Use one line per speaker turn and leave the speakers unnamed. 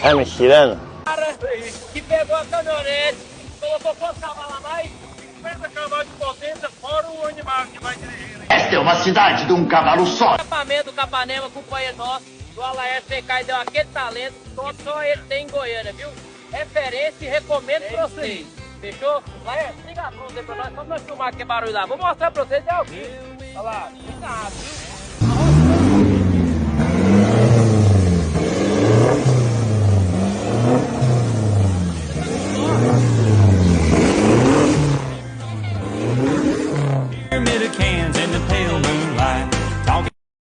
Tá me tirando?
Cara que pegou a caminhonete, colocou quantos cavalos a mais? 50 cavalos de potência, fora o animal que vai dirigir.
Esta é uma cidade de um cavalo só.
O escapamento do Capanema, companheiro nosso, do Alaés PK, deu aquele talento, só ele tem em Goiânia, viu? Referência e recomendo pra vocês. Fechou? Laércio, liga a pronta aí pra nós, só pra nós filmar que barulho lá. Vou mostrar pra vocês, é o que? Olha lá, cuidado, viu?